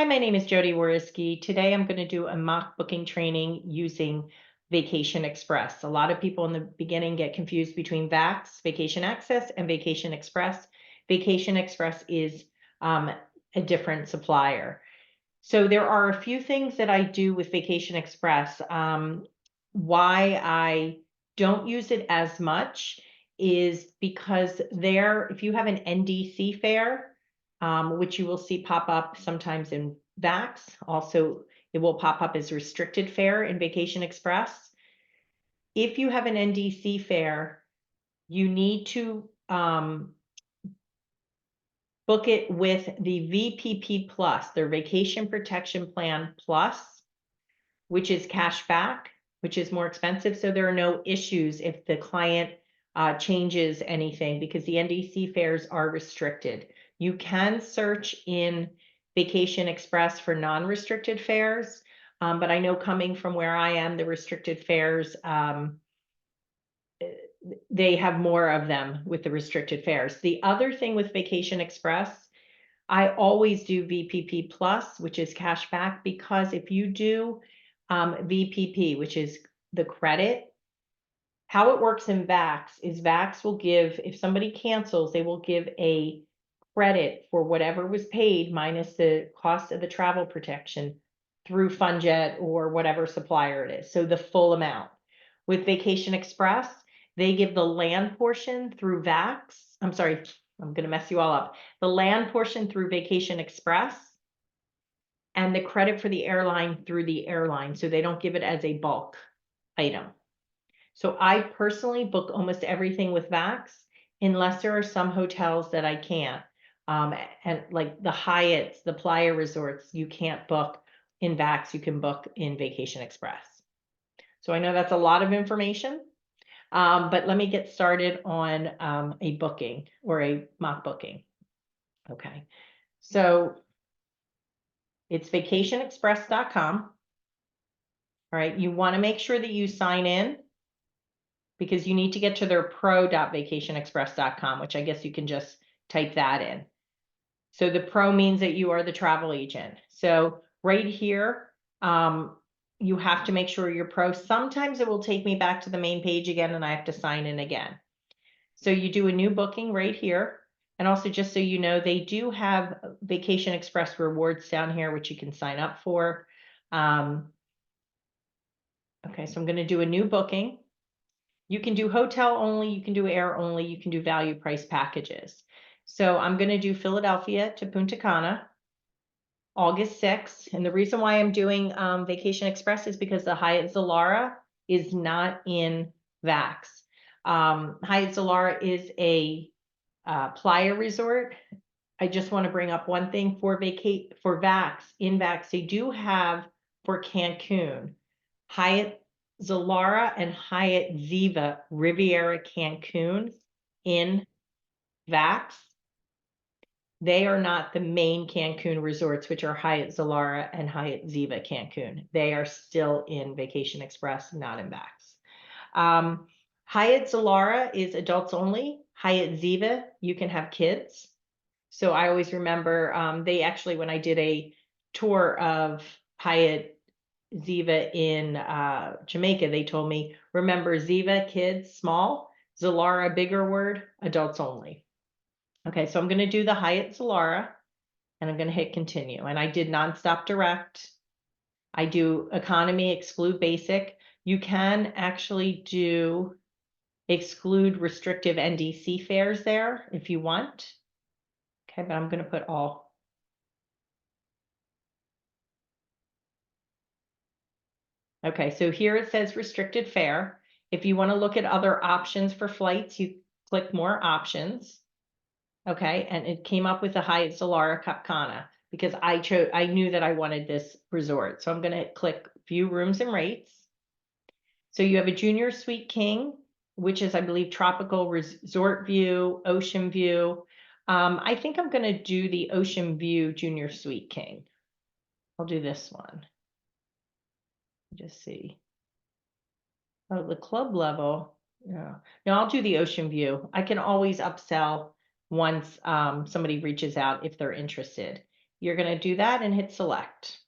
Hi, my name is Jodi. Today I'm going to do a mock booking training using Vacation Express. A lot of people in the beginning get confused between VAX, Vacation Access, and Vacation Express. Vacation Express is a different supplier. So there are a few things that I do with Vacation Express. Why I don't use it as much is because if you have an NDC fare, which you will see pop up sometimes in VAX. Also, it will pop up as restricted fare in Vacation Express. If you have an NDC fare, you need to book it with the VPP Plus, their Vacation Protection Plan Plus, which is cash back, which is more expensive. So there are no issues if the client changes anything because the NDC fares are restricted. You can search in Vacation Express for non-restricted fares, but I know coming from where I am, the restricted fares, they have more of them with the restricted fares. The other thing with Vacation Express, I always do VPP Plus, which is cash back, because if you do VPP, which is the credit, how it works in VAX is VAX will give, if somebody cancels, they will give a credit for whatever was paid minus the cost of the travel protection through FunJet or whatever supplier it is. So the full amount. With Vacation Express, they give the land portion through VAX. I'm sorry, I'm going to mess you all up. The land portion through Vacation Express and the credit for the airline through the airline. So they don't give it as a bulk item. So I personally book almost everything with VAX unless there are some hotels that I can't. And like the Hyatts, the Playa Resorts, you can't book in VAX, you can book in Vacation Express. So I know that's a lot of information, but let me get started on a booking or a mock booking. Okay, so it's vacationexpress.com. All right, you want to make sure that you sign in because you need to get to their pro.vacationexpress.com, which I guess you can just type that in. So the pro means that you are the travel agent. So right here, you have to make sure you're pro. Sometimes it will take me back to the main page again and I have to sign in again. So you do a new booking right here. And also just so you know, they do have Vacation Express rewards down here, which you can sign up for. Okay, so I'm going to do a new booking. You can do hotel only, you can do air only, you can do value price packages. So I'm going to do Philadelphia to Punta Cana, August 6th. And the reason why I'm doing Vacation Express is because the Hyatt Zilara is not in VAX. Hyatt Zilara is a Playa resort. I just want to bring up one thing for VAX. In VAX, they do have for Cancun, Hyatt Zilara and Hyatt Ziva Riviera Cancun in VAX. They are not the main Cancun resorts, which are Hyatt Zilara and Hyatt Ziva Cancun. They are still in Vacation Express, not in VAX. Hyatt Zilara is adults only. Hyatt Ziva, you can have kids. So I always remember they actually, when I did a tour of Hyatt Ziva in Jamaica, they told me, remember Ziva, kids, small, Zilara, bigger word, adults only. Okay, so I'm going to do the Hyatt Zilara and I'm going to hit continue. And I did nonstop direct. I do economy, exclude basic. You can actually do exclude restrictive NDC fares there if you want. Okay, but I'm going to put all. Okay, so here it says restricted fare. If you want to look at other options for flights, you click more options. Okay, and it came up with the Hyatt Zilara Cap Cana because I knew that I wanted this resort. So I'm going to click view rooms and rates. So you have a junior suite king, which is, I believe, tropical resort view, ocean view. I think I'm going to do the ocean view junior suite king. I'll do this one. Just see. Oh, the club level. Yeah. No, I'll do the ocean view. I can always upsell once somebody reaches out if they're interested. you're going to do that and hit select.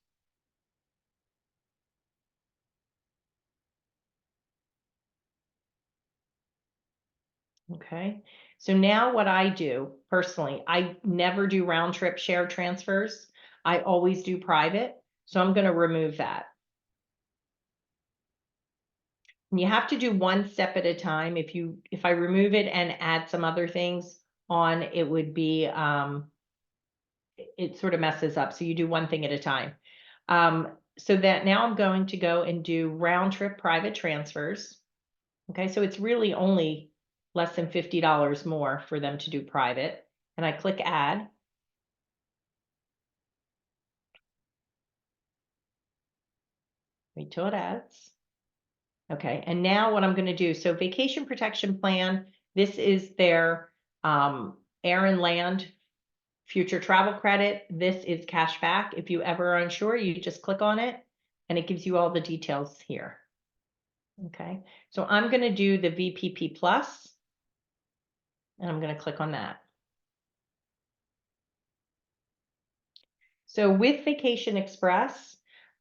Okay, so now what I do personally, I never do round trip share transfers. I always do private. So I'm going to remove that. And you have to do one step at a time. If I remove it and add some other things on, it would be, it sort of messes up. So you do one thing at a time. So that now I'm going to go and do round trip private transfers. Okay, so it's really only less than $50 more for them to do private. And I click add. Wait till it adds. Okay, and now what I'm going to do, so vacation protection plan, this is their air and land future travel credit. This is cash back. If you ever are unsure, you just click on it and it gives you all the details here. Okay, so I'm going to do the VPP plus and I'm going to click on that. So with Vacation Express,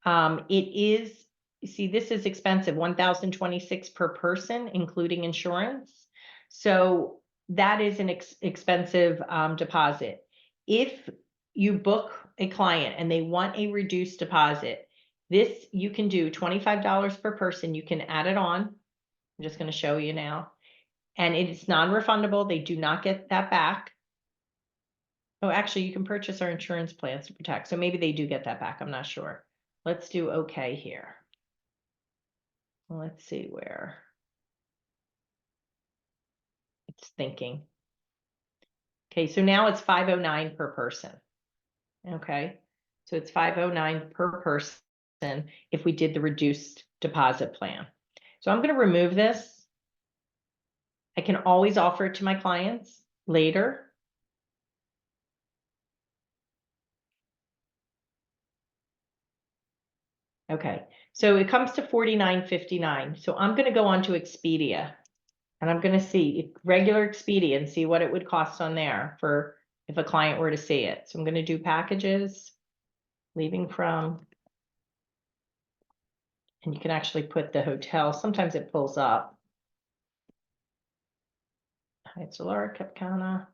it is, you see, this is expensive, $1,026 per person, including insurance. So that is an expensive deposit. If you book a client and they want a reduced deposit, this you can do $25 per person. You can add it on. I'm just going to show you now. And it's non-refundable. They do not get that back. Oh, actually, you can purchase our insurance plans to protect. So maybe they do get that back. I'm not sure. Let's do okay here. Let's see where it's thinking. Okay, so now it's $509 per person. Okay, so it's $509 per person if we did the reduced deposit plan. So I'm going to remove this. I can always offer it to my clients later. Okay, so it comes to $49.59. So I'm going to go on to Expedia and I'm going to see regular Expedia and see what it would cost on there for if a client were to see it. So I'm going to do packages, leaving from, and you can actually put the hotel. Sometimes it pulls up. Heights Alara, Capcana.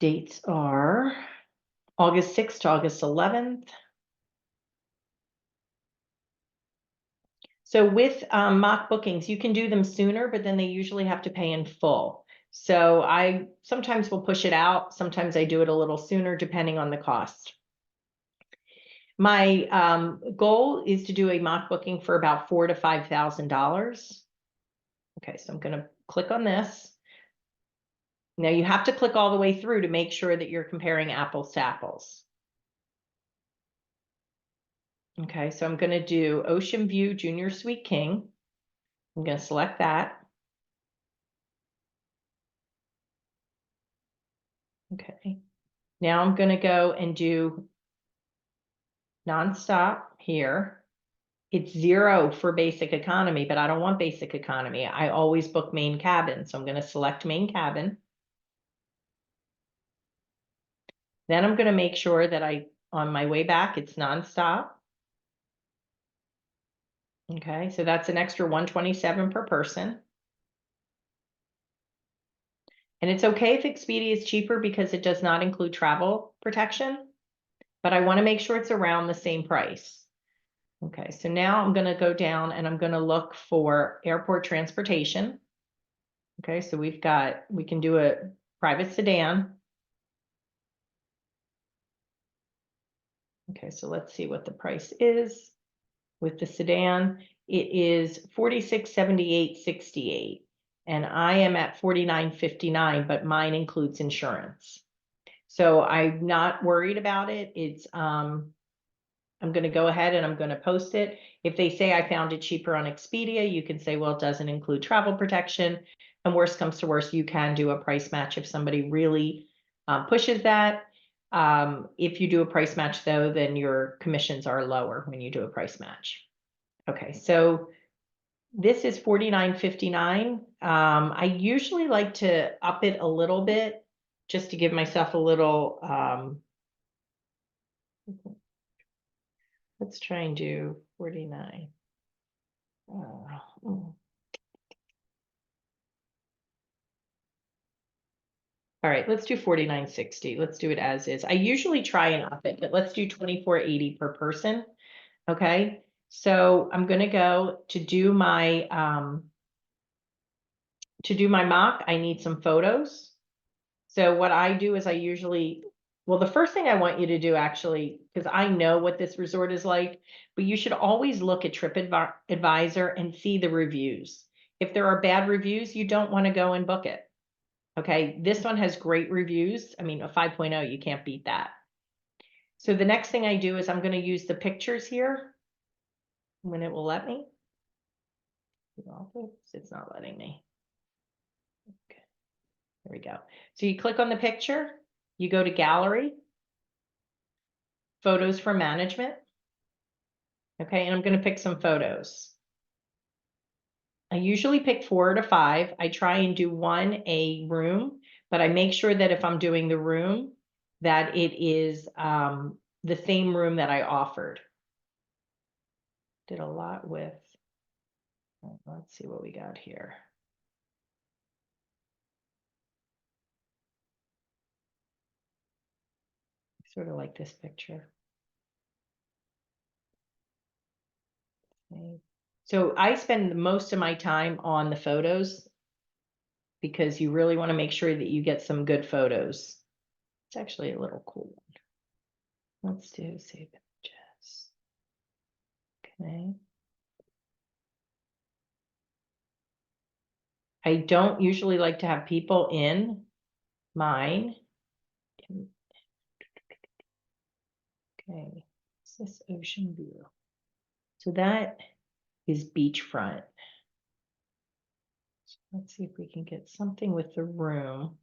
Dates are August 6th to August 11th. So with mock bookings, you can do them sooner, but then they usually have to pay in full. So I sometimes will push it out. Sometimes I do it a little sooner, depending on the cost. My goal is to do a mock booking for about $4,000 to $5,000. Okay, so I'm going to click on this. Now you have to click all the way through to make sure that you're comparing apples to apples. Okay, so I'm going to do Ocean View Junior Suite King. I'm going to select that. Okay, now I'm going to go and do nonstop here. It's 0 for basic economy, but I don't want basic economy. I always book main cabin. So I'm going to select main cabin. Then I'm going to make sure that on my way back, it's nonstop. Okay, so that's an extra $127 per person. And it's okay if Expedia is cheaper because it does not include travel protection, but I want to make sure it's around the same price. Okay, so now I'm going to go down and I'm going to look for airport transportation. Okay, so we can do a private sedan. Okay, so let's see what the price is with the sedan. It is $4678.68, and I am at $49.59, but mine includes insurance. So I'm not worried about it. It's I'm going to go ahead and I'm going to post it. If they say I found it cheaper on Expedia, you can say, well, it doesn't include travel protection. And worst comes to worst, you can do a price match if somebody really pushes that. If you do a price match, though, then your commissions are lower when you do a price match. Okay, so this is $49.59. I usually like to up it a little bit just to give myself a little, let's try and do 49. All right, let's do 49.60. Let's do it as is. I usually try and up it, but let's do 24.80 per person. Okay, so I'm gonna go to do my mock. I need some photos. So what I do is I usually, well, the first thing I want you to do actually, because I know what this resort is like, but you should always look at TripAdvisor and see the reviews. If there are bad reviews, you don't want to go and book it. Okay, this one has great reviews. I mean, a 5.0, you can't beat that. So the next thing I do is I'm going to use the pictures here when it will let me. It's not letting me. Okay, there we go. So you click on the picture, you go to gallery, photos for management. Okay, and I'm going to pick some photos. I usually pick 4 to 5. I try and do one a room, but I make sure that if I'm doing the room, that it is the same room that I offered. Did a lot with, let's see what we got here. Sort of like this picture. Okay. So I spend most of my time on the photos because you really want to make sure that you get some good photos. It's actually a little cool one. Let's do save images. Okay. I don't usually like to have people in mine. Okay, what's this ocean view? So that is beachfront. Let's see if we can get something with the room.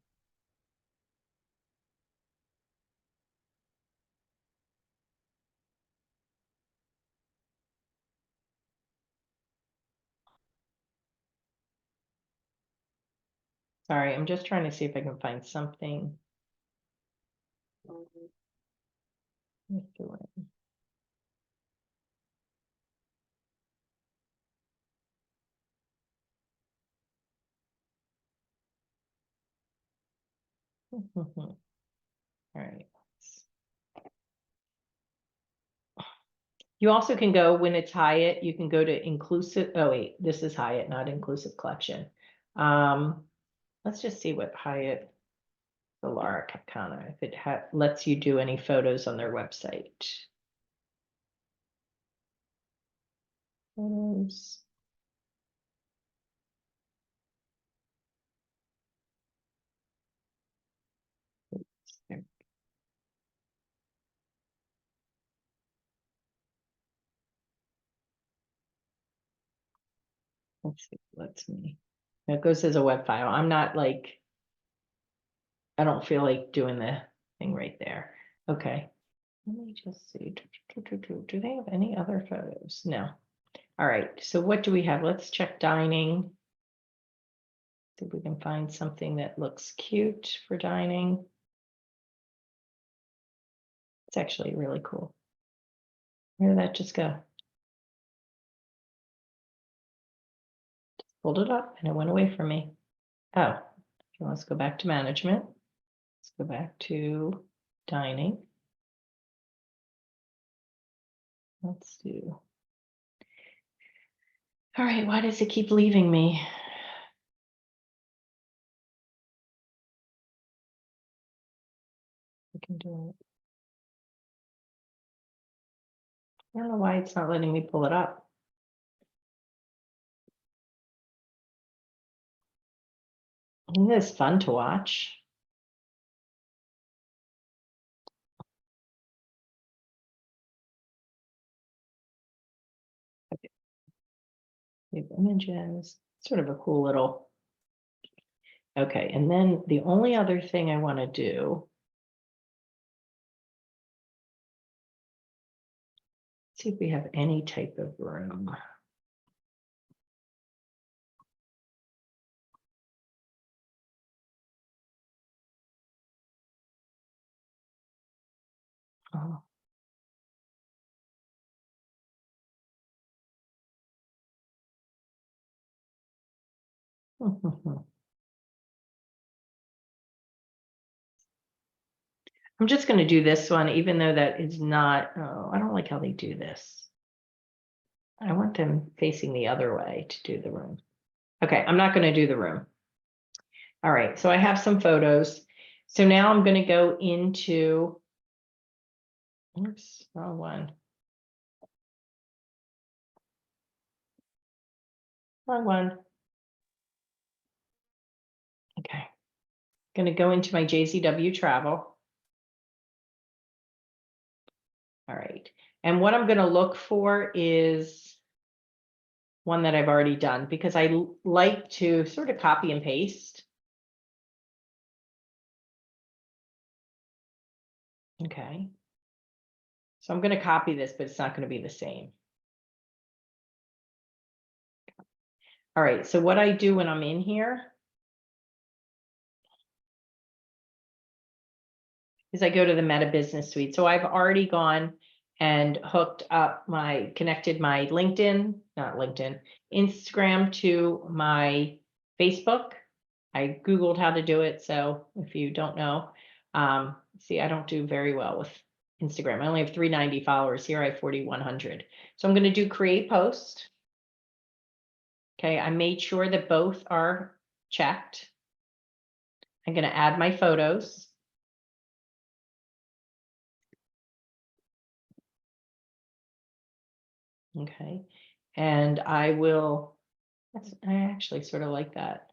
Sorry, I'm just trying to see if I can find something with the room. All right. You also can go when it's Hyatt, you can go to inclusive. Oh, wait, this is Hyatt, not inclusive collection. Let's just see what Hyatt Solara Capcana, if it lets you do any photos on their website. Photos. Let's see, let's me. It goes as a web file. I'm not like, I don't feel like doing the thing right there. Okay. Let me just see. Do they have any other photos? No. All right. So what do we have? Let's check dining. See if we can find something that looks cute for dining. It's actually really cool. Where did that just go? Just pulled it up and it went away from me. Oh, okay, let's go back to management. Let's go back to dining. Let's do. All right, why does it keep leaving me? I can do it. I don't know why it's not letting me pull it up. Isn't this fun to watch? Okay. Save images, sort of a cool little. Okay, and then the only other thing I want to do. See if we have any type of room. Oh. I'm just going to do this one, even though that is not, oh, I don't like how they do this. I want them facing the other way to do the room. Okay, I'm not going to do the room. All right, so I have some photos. So now I'm going to go into, oops, wrong one. Wrong one. Okay, going to go into my JCW travel. All right, and what I'm going to look for is one that I've already done, because I like to sort of copy and paste. Okay. So I'm going to copy this, but it's not going to be the same. All right, so what I do when I'm in here is I go to the Meta Business Suite. So I've already gone and connected my Instagram to my Facebook. I Googled how to do it. So if you don't know, see, I don't do very well with Instagram. I only have 390 followers. Here I have 4,100. So I'm going to do create post. Okay, I made sure that both are checked. I'm going to add my photos. Okay, and I actually sort of like that.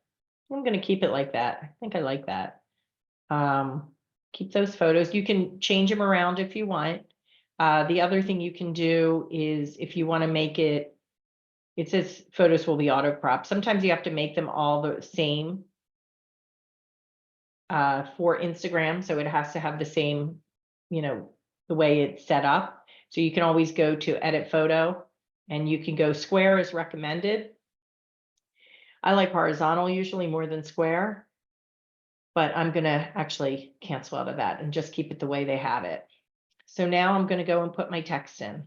I'm going to keep it like that. I think I like that. Keep those photos. You can change them around if you want. The other thing you can do is if you want to make it says photos will be auto cropped. Sometimes you have to make them all the same for Instagram. So it has to have the same, the way it's set up. So you can always go to edit photo and you can go square as recommended. I like horizontal usually more than square, but I'm going to actually cancel out of that and just keep it the way they have it. So now I'm going to go and put my text in.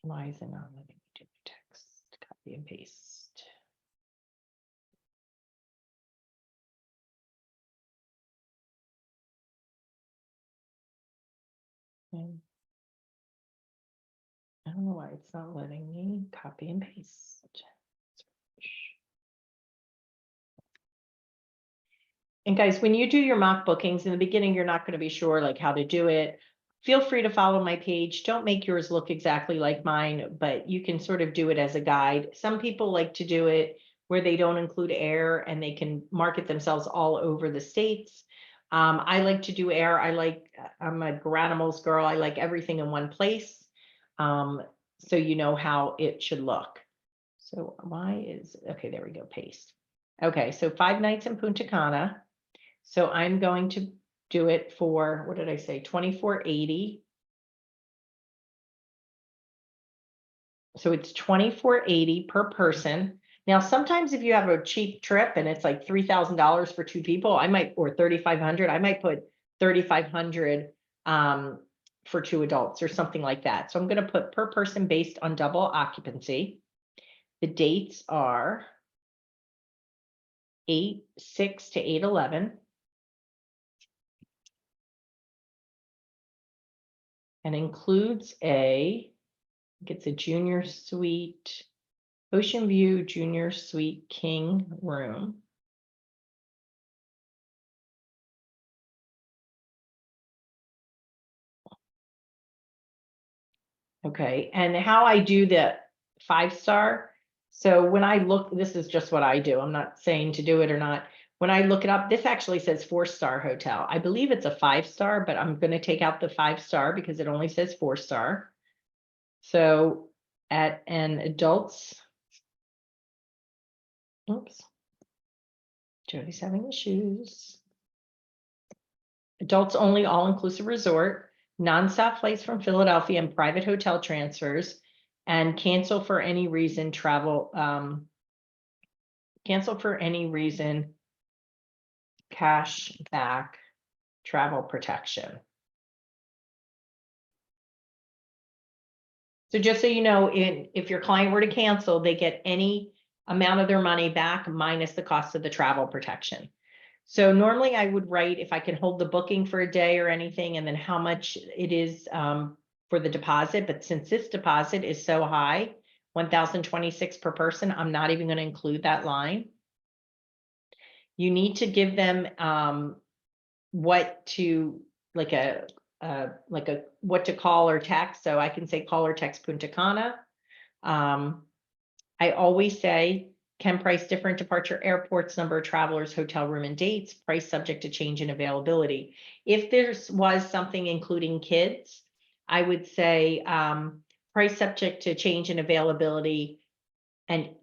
Why is it not letting me do my text? Copy and paste. And I don't know why it's not letting me copy and paste. And guys, when you do your mock bookings in the beginning, you're not going to be sure like how to do it. Feel free to follow my page. Don't make yours look exactly like mine, but you can sort of do it as a guide. Some people like to do it where they don't include air and they can market themselves all over the states. I like to do air. I'm a Granimals girl. I like everything in one place. So you know how it should look. So okay, there we go, paste. Okay, so 5 nights in Punta Cana. So I'm going to do it for, what did I say, 2480. So it's 2480 per person. Now, sometimes if you have a cheap trip and it's like $3,000 for 2 people, or 3,500, I might put 3,500 for 2 adults or something like that. So I'm going to put per person based on double occupancy. The dates are 8/6 to 8/11. And includes it's a junior suite, Ocean View Junior Suite King room. Okay, and how I do the 5-star. So when I look, this is just what I do. I'm not saying to do it or not. When I look it up, this actually says 4-star hotel. I believe it's a 5-star, but I'm going to take out the 5-star because it only says 4-star. So at an adults, oops, Jodi's having issues. Adults only all-inclusive resort, non-stop flights from Philadelphia and private hotel transfers, and cancel for any reason cancel for any reason, cash back travel protection. So just so you know, if your client were to cancel, they get any amount of their money back minus the cost of the travel protection. So normally I would write if I can hold the booking for a day or anything, and then how much it is for the deposit. But since this deposit is so high, 1,026 per person, I'm not even going to include that line. You need to give them what to what to call or text. So I can say call or text Punta Cana. I always say, can price different departure airports, number of travelers, hotel room and dates, price subject to change in availability. If there was something including kids, I would say price subject to change in availability and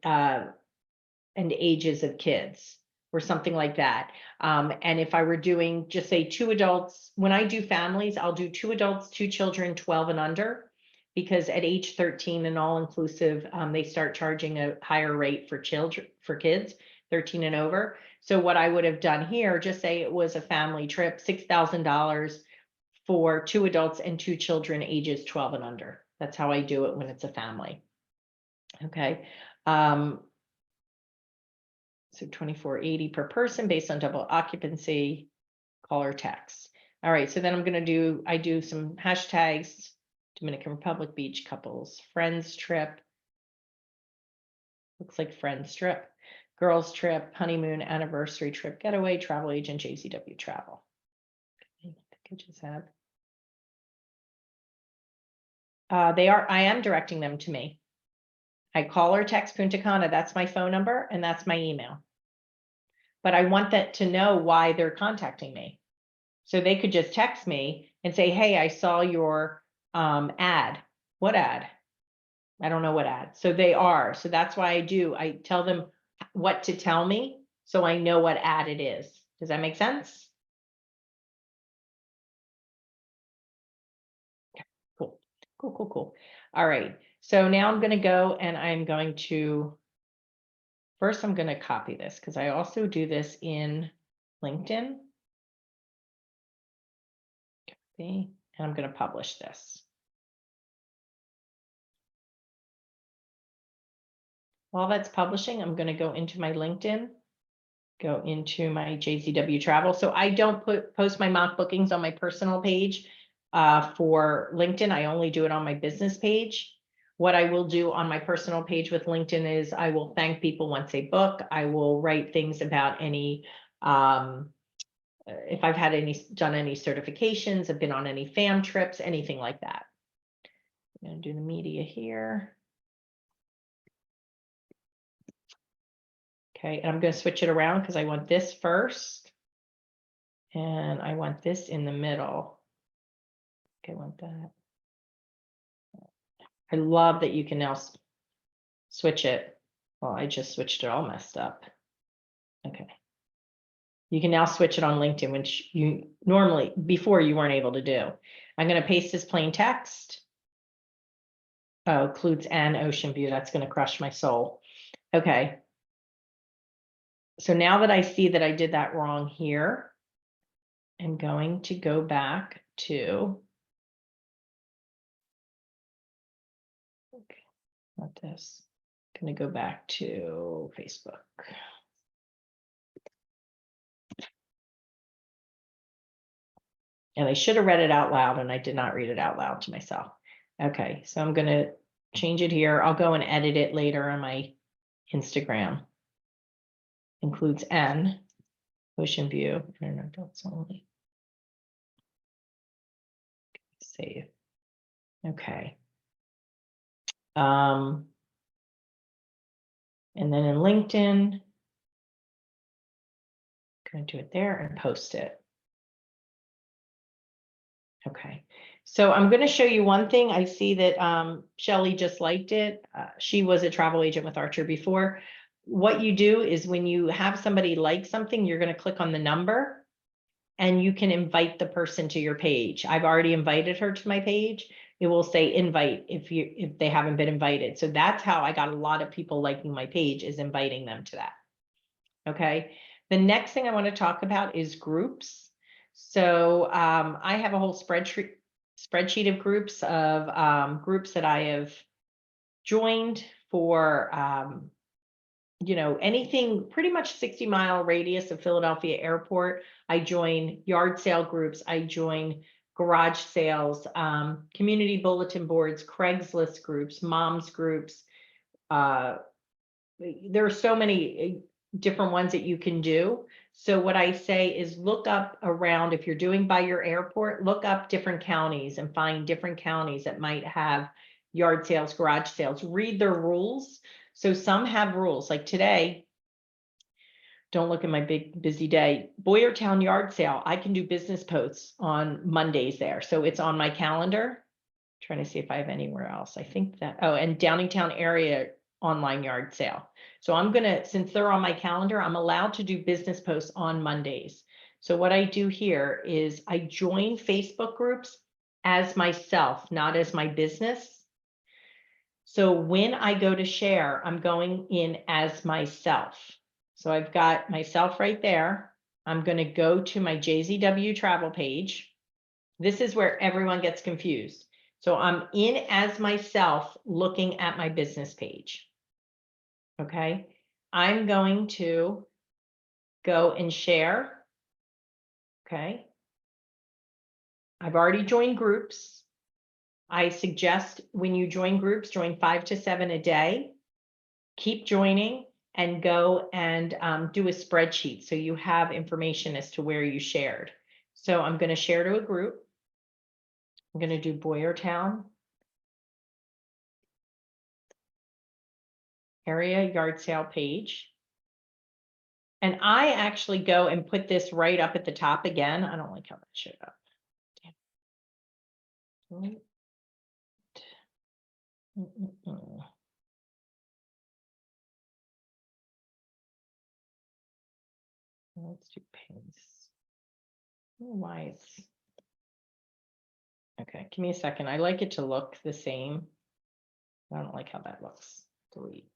ages of kids, or something like that. And if I were doing, just say 2 adults, when I do families, I'll do 2 adults, 2 children, 12 and under, because at age 13 and all inclusive, they start charging a higher rate for kids 13 and over. So what I would have done here, just say it was a family trip, $6,000 for 2 adults and 2 children ages 12 and under. That's how I do it when it's a family. Okay. So 2480 per person based on double occupancy, call or text. All right, so then I do some hashtags, Dominican Republic beach couples, friends trip. Looks like friends trip, girls trip, honeymoon, anniversary trip, getaway, travel agent, JCW travel. I think I just have. I am directing them to me. I call or text Punta Cana, that's my phone number and that's my email. But I want that to know why they're contacting me. So they could just text me and say, hey, I saw your ad. What ad? I don't know what ad. So so that's why I tell them what to tell me so I know what ad it is. Does that make sense? Cool. Cool. All right. So now I'm going to go and first I'm going to copy this because I also do this in LinkedIn. Copy, and I'm going to publish this. While that's publishing, I'm going to go into my LinkedIn, go into my JCW travel. So I don't post my mock bookings on my personal page for LinkedIn. I only do it on my business page. What I will do on my personal page with LinkedIn is I will thank people once they book. I will write things about any, if I've done any certifications, I've been on any fam trips, anything like that. I'm going to do the media here. Okay, and I'm going to switch it around because I want this first. And I want this in the middle. Okay, I want that. I love that you can now switch it. Well, I just switched it all messed up. Okay. You can now switch it on LinkedIn, which you normally, before you weren't able to do. I'm going to paste this plain text. Oh, includes an ocean view. That's going to crush my soul. Okay. So now that I see that I did that wrong here, I'm going to go back to, okay, not this. I'm going to go back to Facebook. And I should have read it out loud and I did not read it out loud to myself. Okay, so I'm going to change it here. I'll go and edit it later on my Instagram. Includes N, ocean view, and adults only. Save. Okay. And then in LinkedIn, I'm going to do it there and post it. Okay, so I'm going to show you one thing. I see that Shelly just liked it. She was a travel agent with Archer before. What you do is when you have somebody like something, you're going to click on the number and you can invite the person to your page. I've already invited her to my page. It will say invite if they haven't been invited. So that's how I got a lot of people liking my page, is inviting them to that. Okay, the next thing I want to talk about is groups. So I have a whole spreadsheet of groups that I have joined for anything pretty much 60-mile radius of Philadelphia Airport. I join yard sale groups, I join garage sales, community bulletin boards, Craigslist groups, moms groups. There are so many different ones that you can do. So what I say is look up around, if you're doing by your airport, look up different counties and find different counties that might have yard sales, garage sales, read their rules. So some have rules like today. Don't look at my big busy day. Boyertown yard sale. I can do business posts on Mondays there. So it's on my calendar. Trying to see if I have anywhere else. I think that, oh, and Downingtown area online yard sale. So I'm gonna, since they're on my calendar, I'm allowed to do business posts on Mondays. So what I do here is I join Facebook groups as myself, not as my business. So when I go to share, I'm going in as myself. So I've got myself right there. I'm going to go to my JZW travel page. This is where everyone gets confused. So I'm in as myself looking at my business page. Okay. I'm going to go and share. Okay. I've already joined groups. I suggest when you join groups, join 5 to 7 a day. Keep joining and go and do a spreadsheet so you have information as to where you shared. So I'm going to share to a group. I'm going to do Boyertown area yard sale page. And I actually go and put this right up at the top again. I don't like how that showed up. Damn. Let's do paste. Why it's okay. Give me a second. I like it to look the same. I don't like how that looks. Delete.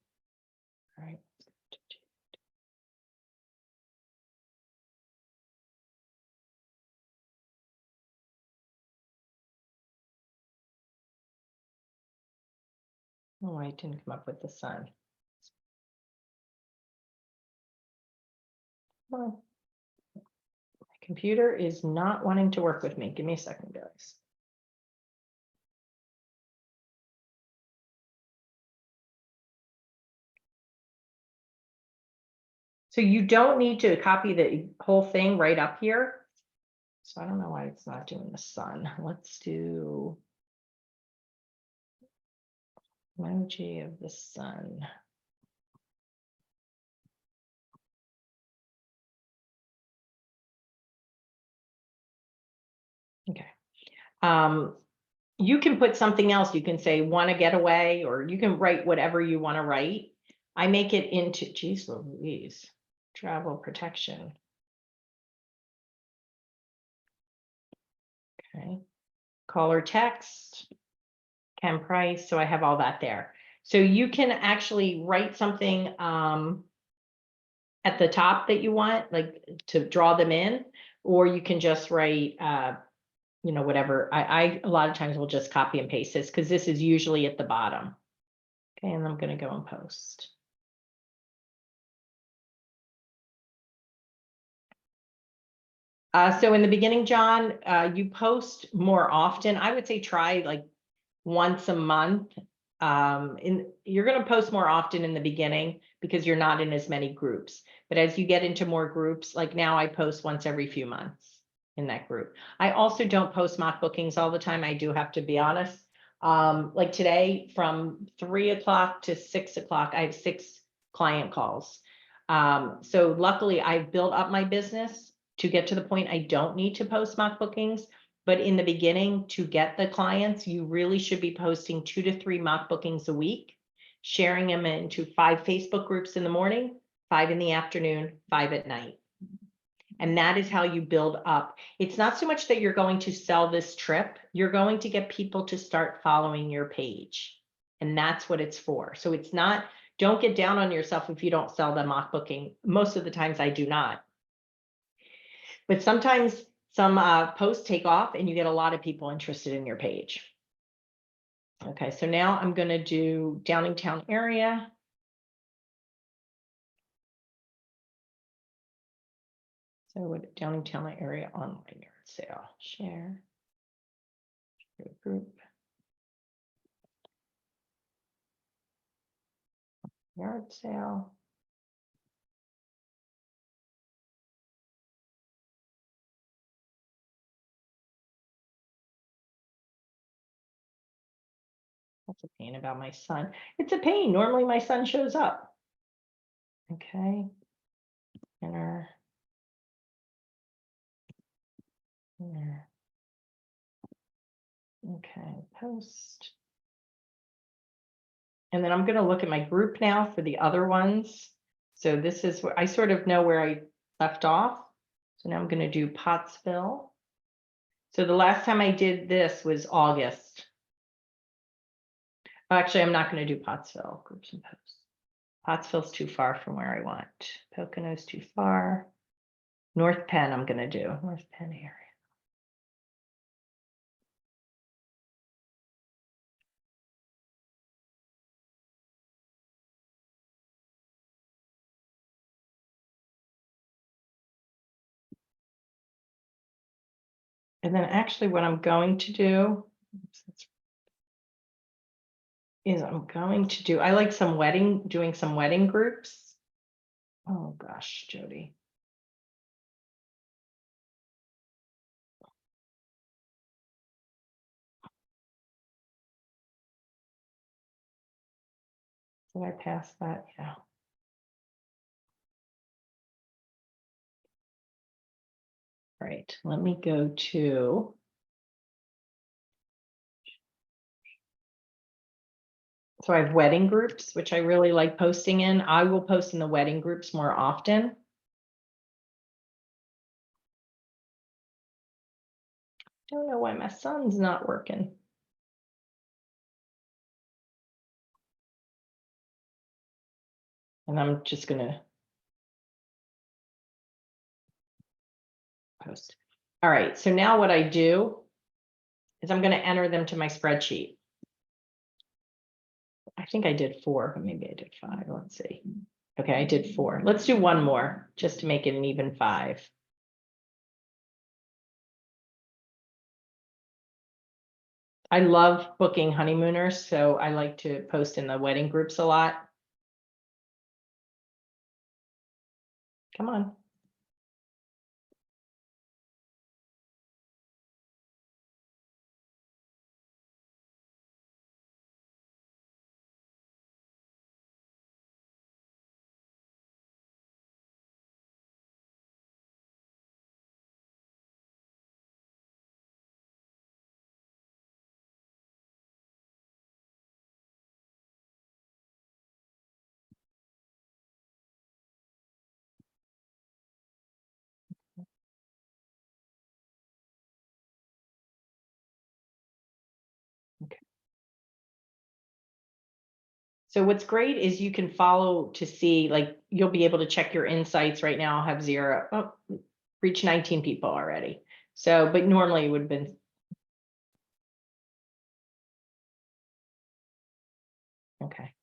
All right. Oh, I didn't come up with the sun. Well, my computer is not wanting to work with me. Give me a second, guys. So you don't need to copy the whole thing right up here. So I don't know why it's not doing the sun. Let's do emoji of the sun. Okay. You can put something else. You can say want to get away, or you can write whatever you want to write. I make it into, geez Louise, travel protection. Okay. Caller text, Ken Price. So I have all that there. So you can actually write something at the top that you want, like to draw them in, or you can just write, whatever. I a lot of times will just copy and paste this because this is usually at the bottom. Okay, and I'm going to go and post. So in the beginning, John, you post more often. I would say try like once a month. You're going to post more often in the beginning because you're not in as many groups. But as you get into more groups, like now I post once every few months in that group. I also don't post mock bookings all the time. I do have to be honest. Like today from 3 o'clock to 6 o'clock, I have 6 client calls. So luckily I've built up my business to get to the point I don't need to post mock bookings. But in the beginning, to get the clients, you really should be posting 2 to 3 mock bookings a week, sharing them into 5 Facebook groups in the morning, 5 in the afternoon, 5 at night. And that is how you build up. It's not so much that you're going to sell this trip, you're going to get people to start following your page. And that's what it's for. So it's not, don't get down on yourself if you don't sell the mock booking. Most of the times I do not. But sometimes some posts take off and you get a lot of people interested in your page. Okay, so now I'm going to do Downingtown area. So what Downingtown area online yard sale, share group. Yard sale. That's a pain about my son. It's a pain. Normally my son shows up. Okay. Enter. Enter. Okay, post. And then I'm going to look at my group now for the other ones. So this is where I sort of know where I left off. So now I'm going to do Pottsville. So the last time I did this was August. Actually, I'm not going to do Pottsville groups and posts. Pottsville's too far from where I want. Pocono's too far. North Penn, I'm going to do North Penn area. And then actually what I'm going to do is I like doing some wedding groups. Oh gosh, Jodi. Did I pass that? Yeah. Right, let me go to. So I have wedding groups, which I really like posting in. I will post in the wedding groups more often. Don't know why my son's not working. And I'm just gonna post. All right, so now what I do is I'm gonna enter them to my spreadsheet. I think I did 4, but maybe I did 5. Let's see. Okay, I did 4. Let's do one more just to make it an even 5. I love booking honeymooners, so I like to post in the wedding groups a lot. Come on. Okay. So what's great is you can follow to see, like, you'll be able to check your insights. Right now I'll have 0. Oh, reach 19 people already. So, but normally it would have been. Okay.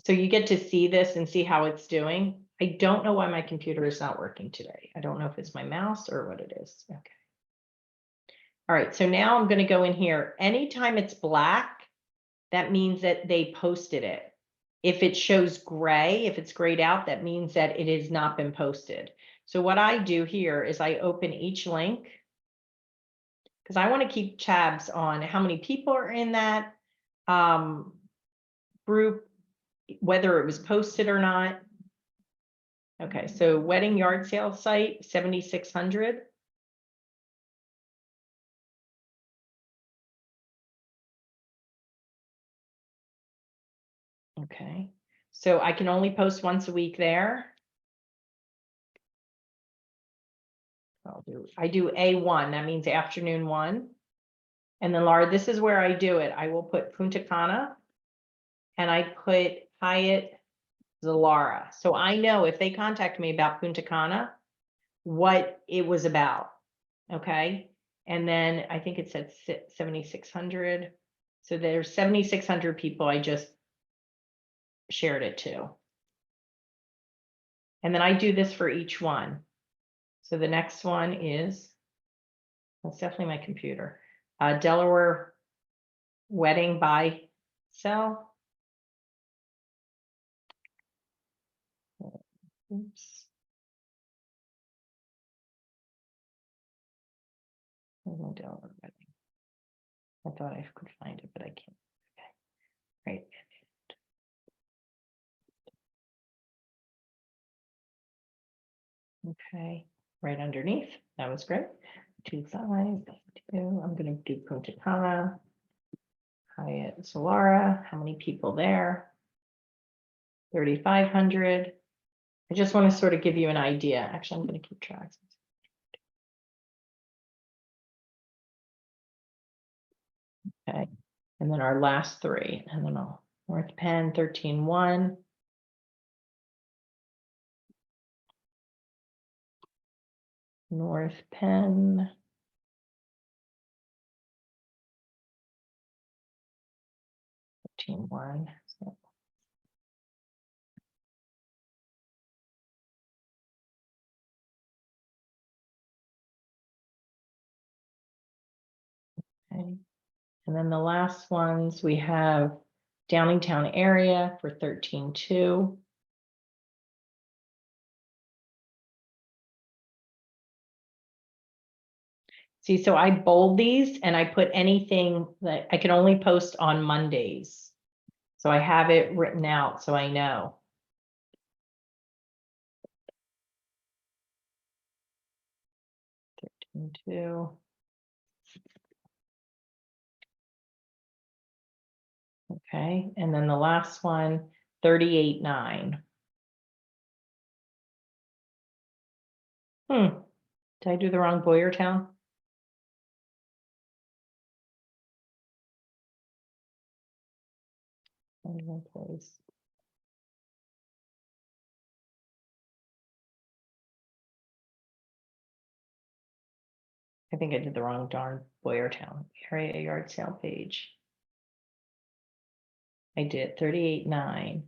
So you get to see this and see how it's doing. I don't know why my computer is not working today. I don't know if it's my mouse or what it is. Okay. All right, so now I'm going to go in here. Anytime it's black, that means that they posted it. If it shows gray, if it's grayed out, that means that it has not been posted. So what I do here is I open each link because I want to keep tabs on how many people are in that group, whether it was posted or not. Okay, so wedding yard sale site, 7,600. Okay, so I can only post once a week there. I do A1, that means afternoon 1. And then Laura, this is where I do it. I will put Punta Cana and I put Hyatt Zilara. So I know if they contact me about Punta Cana, what it was about. Okay. And then I think it said 7,600. So there's 7,600 people I just shared it to. And then I do this for each one. So the next one is, that's definitely my computer, Delaware wedding buy sell. Oops. Where's my Delaware wedding? I thought I could find it, but I can't. Okay. Right. Okay, right underneath. That was great. 2,552. I'm going to do Punta Cana, Hyatt Solara. How many people there? 3,500. I just want to sort of give you an idea. Actually, I'm going to keep track. Okay, and then our last three. I don't know. North Penn 13,1. North Penn. One. So. Okay. And then the last ones we have Downingtown area for 13,2. See, so I bold these and I put anything that I can only post on Mondays. So I have it written out so I know. Two. Okay, and then the last one, 38,9. Did I do the wrong Boyertown? Place. I think I did the wrong darn Boyertown area yard sale page. I did 38,9. I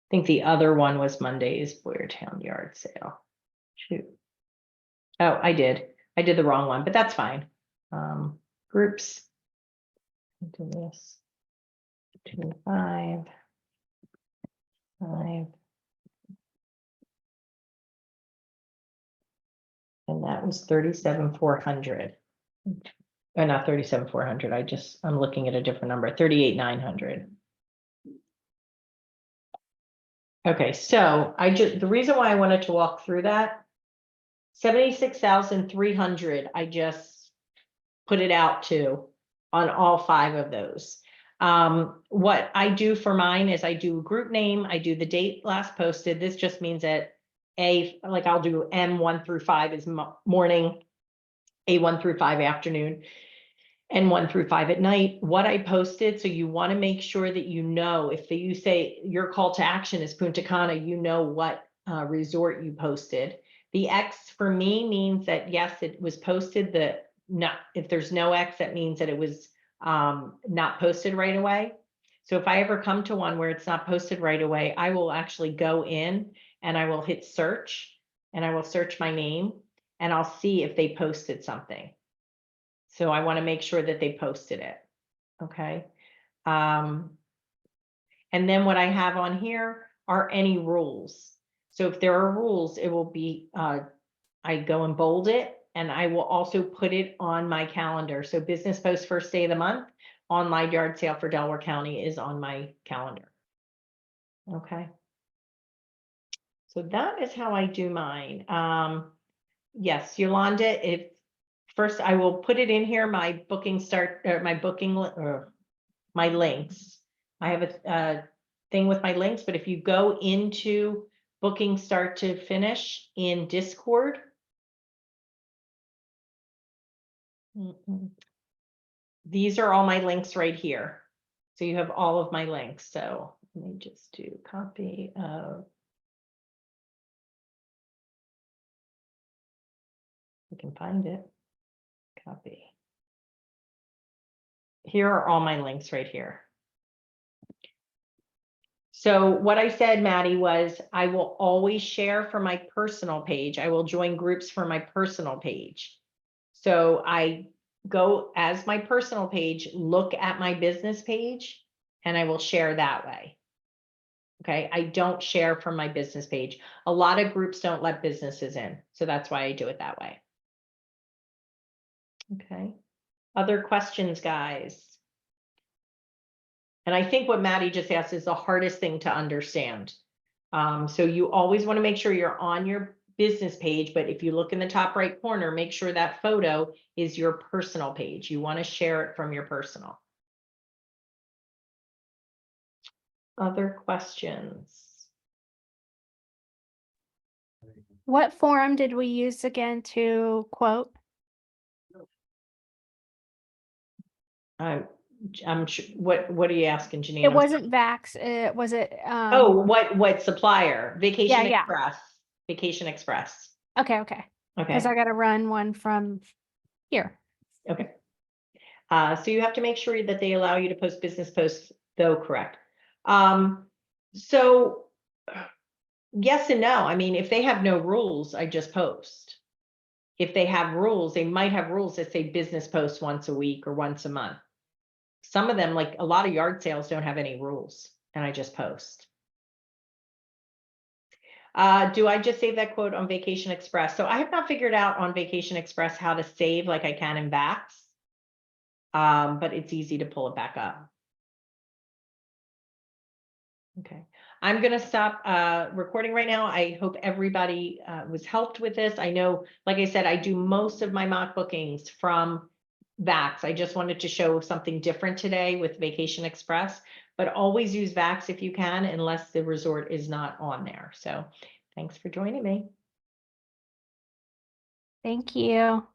think the other one was Monday's Boyertown yard sale. Shoot. Oh, I did the wrong one, but that's fine. Groups. Do this. 2, 5, 5. And that was 37,400. Or not 37,400. I'm looking at a different number. 38,900. Okay, so the reason why I wanted to walk through that, 76,300. I just put it out to on all 5 of those. What I do for mine is I do group name, I do the date last posted. This just means that like I'll do M1 through 5 is morning, A1 through 5 afternoon, and 1 through 5 at night. What I posted, so you want to make sure that you know if you say your call to action is Punta Cana, you know what resort you posted. The X for me means that yes, it was posted. If there's no X, that means that it was not posted right away. So if I ever come to one where it's not posted right away, I will actually go in and I will hit search and I will search my name and I'll see if they posted something. So I want to make sure that they posted it. Okay. And then what I have on here are any rules. So if there are rules, it will be, I go and bold it and I will also put it on my calendar. So business post first day of the month, online yard sale for Delaware County is on my calendar. Okay. So that is how I do mine. Yes, Yolanda, if first I will put it in here, my booking start, or my booking, or my links. I have a thing with my links, but if you go into booking start to finish in Discord, these are all my links right here. So you have all of my links. So let me just do copy of I can find it. Copy. Here are all my links right here. So what I said, Maddie, was I will always share from my personal page. I will join groups from my personal page. So I go as my personal page, look at my business page, and I will share that way. Okay, I don't share from my business page. A lot of groups don't let businesses in, so that's why I do it that way. Okay, other questions, guys? And I think what Maddie just asked is the hardest thing to understand. So you always want to make sure you're on your business page, but if you look in the top right corner, make sure that photo is your personal page. You want to share it from your personal. Other questions? What forum did we use again to quote? I'm sure, what are you asking, Janine? It wasn't Vax. Was it? Oh, what supplier? Vacation Yeah. Express. Vacation Express. Okay. Because Okay. I got to run one from here. Okay. So you have to make sure that they allow you to post business posts, though, correct? So yes and no. I mean, if they have no rules, I just post. If they have rules, they might have rules that say business posts once a week or once a month. Some of them, like a lot of yard sales, don't have any rules, and I just post. Do I just save that quote on Vacation Express? So I have not figured out on Vacation Express how to save like I can in Vax, but it's easy to pull it back up. Okay, I'm going to stop recording right now. I hope everybody was helped with this. I know, like I said, I do most of my mock bookings from Vax. I just wanted to show something different today with Vacation Express, but always use Vax if you can, unless the resort is not on there. So thanks for joining me. Thank you.